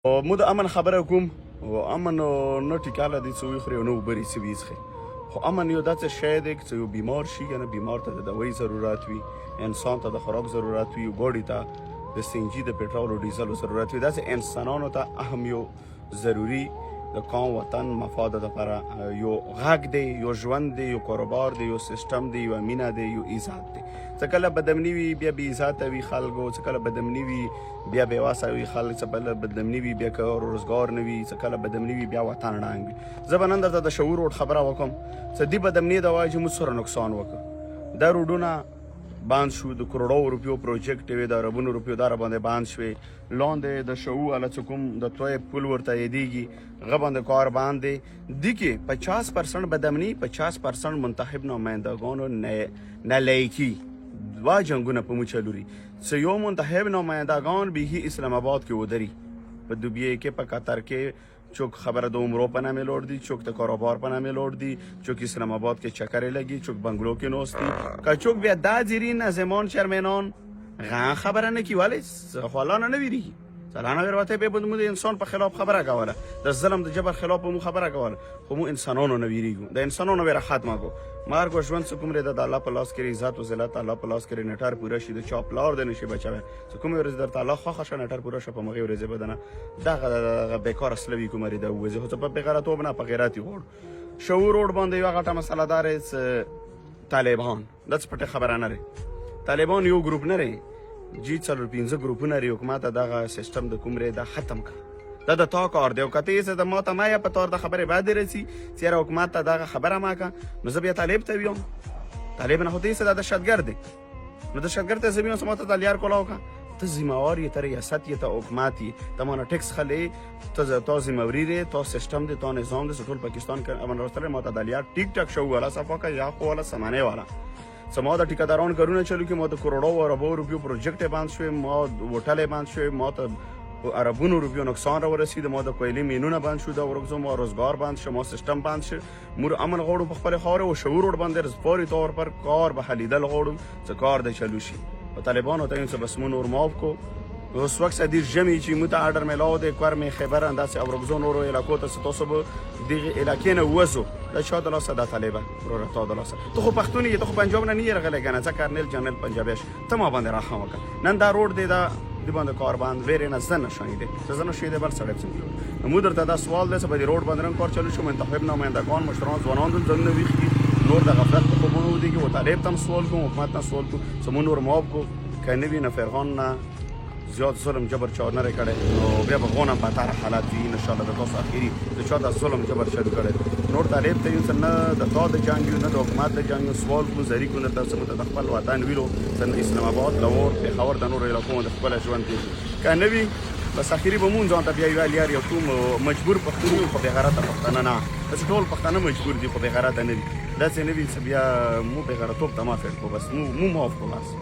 مو د امن خبره کوم او امن نه ټیکاله دي څه وخوري او نه اوبه څه ویڅښي. خو امن یو داسې شی دی چې یو بیمار شي کنه بیمار ته د دوایي ضرورت وي، انسان ته د خوراک ضرورت وي، ګاډي ته د سینجي د پټرول او ډیزل ضرورت وي. داسې انسانانو ته اهم یو ضروري د قوم وطن مفاد لپاره یو غږ دی، یو ژوند دی، یو کاروبار دی، یو سیستم دی، یو مینه دی، یو عزت دی. څه کله بدامني وي بیا بې عزته وي خلکو، څه کله بدامني وي بیا بېوسه وي خلک، څه کله بدامني وي بیا کار روزګار نه وي، څه کله بدامني وي بیا وطن ړنګ وي. زه به نن درته د شعور روډ خبره وکړم چې دې بدامني دا وایي چې موږ سره نقصان وکړ. دا روډونه بند شو، د کروڑو روپیو پروجیکټ وي، د اربونو روپیو دا باندې بند شوې، لاندې د شعو اله چې کوم د توی پل ورته یادېږي هغه باندې کار بند دی. دې کې 50% بدامني، 50% منتخب نمایندگانو نالایکي دوا جنګونه په مو چلوري. څه یو منتخب نمایندگان بیخي اسلام آباد کې ودري، په دوبیه کې، په قطر کې، چوک خبر د عمرو په نامه لوړ دي، چوک د کاروبار په نامه لوړ دي، چوک اسلام آباد کې چکرې لګي، چوک بنگلو کې نوستی که چوک بیا دا زیرین از زمان چرمنان غان خبره نه کی ولی خلانه نه ویری سلانه ورته به بود انسان په خلاف خبره کوله، د ظلم د جبر خلاف مو خبره کوله. خو مو انسانانو نه ویریږو، د انسانانو ویره ختمه کو مارګ ژوند څه کوم رده د الله په لاس کې عزت او ذلت الله په لاس کې نټر پوره شي د چاپ لار د نشي بچاوي. څه کوم ورځ درته الله خو خښ نټر پوره شپ مغه ورځ بدنه دغه بیکار اسلوي کوم لري د وځه ته په غیرت او نه په غیرت یو شعور روډ باندې یو غټه مسله دار طالبان داس پټه خبره نه لري. طالبان یو ګروپ نه لري، جی 4-5 ګروپونه لري. حکومت دغه سیستم د کوم رده ختم کړ. دا د تا کار دی او کته یې د ماته ما یا په تور د خبره بعد رسی چې حکومت ته دغه خبره ما کا نو زه بیا طالب ته ویم طالب نه هوتی څه د دهشتګرد دی نو دهشتګرد ته زميون سمته د لیار کولاو کا ته ذمہوار یې تر ریاست یې ته حکومت یې ته مونږ ټیکس خلې ته ذمہواری دی ته سیستم دی ته نظام دی ټول پاکستان کې امن راستره ماته د لیار ټیک ټاک شو والا صفه کا یا خو والا سمانه والا سما د ټیکداران کارونه چلو کې مو د کروڑو او اربو روپیو پروجیکټ بند شوی، ما وټاله بند شوی، ما ته عربونو روپیو نقصان را ورسید، ما د کویلې مینونه بند شو، د ورغزو ما روزګار بند شو، ما سیستم بند شو. مور امن غوړو په خپل خاور او شعور ور باندې رسپوري تور پر کار به حلیدل غوړو څه کار د چلو شي. په طالبانو ته څه بس مون اور ماف کو اوس وخت دیر جمعي چې مت آرډر ملاو د کور می خبر انداز او ورغزو نورو علاقو ته ستاسو دغه علاقې نه وځو د شاده لا صدا طالبه ورو تا د لاسه ته خو پښتوني ته خو پنجاب نه نه رغله کنه ځکه کرنل جنرال پنجابیش ته ما باندې راخه وکړه نن دا روډ دی دا د باندې کار باندې ویرې نه زنه شایده زنه شایده بل سړی څنګه نو درته دا سوال دی چې په روډ باندې کار چلو شو منتخب نمایندگان مشران ځوانان د زنه ویخي نور د غفلت په کومو دی کې و طالب تم سوال کوم حکومت نه سوال کوم سمون نور ماب کو کنه وی نه فرغان نه زیاد ظلم جبر چار نه کړي نو بیا به غونم په تر حالات وي ان شاء الله د تاسو اخیری د چا د ظلم جبر شروع کړي نور طالب ته یو نه د تا د جنگ نه د حکومت د جنگ سوال کو زری کو نه تاسو ته د خپل وطن ویلو څنګه اسلام آباد لور په خبر د نور علاقو د خپل ژوند کې کنه وی بس اخیری به مونږ ځان ته بیا یو لیار یو کوم مجبور پښتون خو به غیرت پښتانه نه بس ټول پښتانه مجبور دي خو به غیرت نه دي دا څه نه وی بیا مو به غیرت ته ما فکر کو بس مو معاف کو بس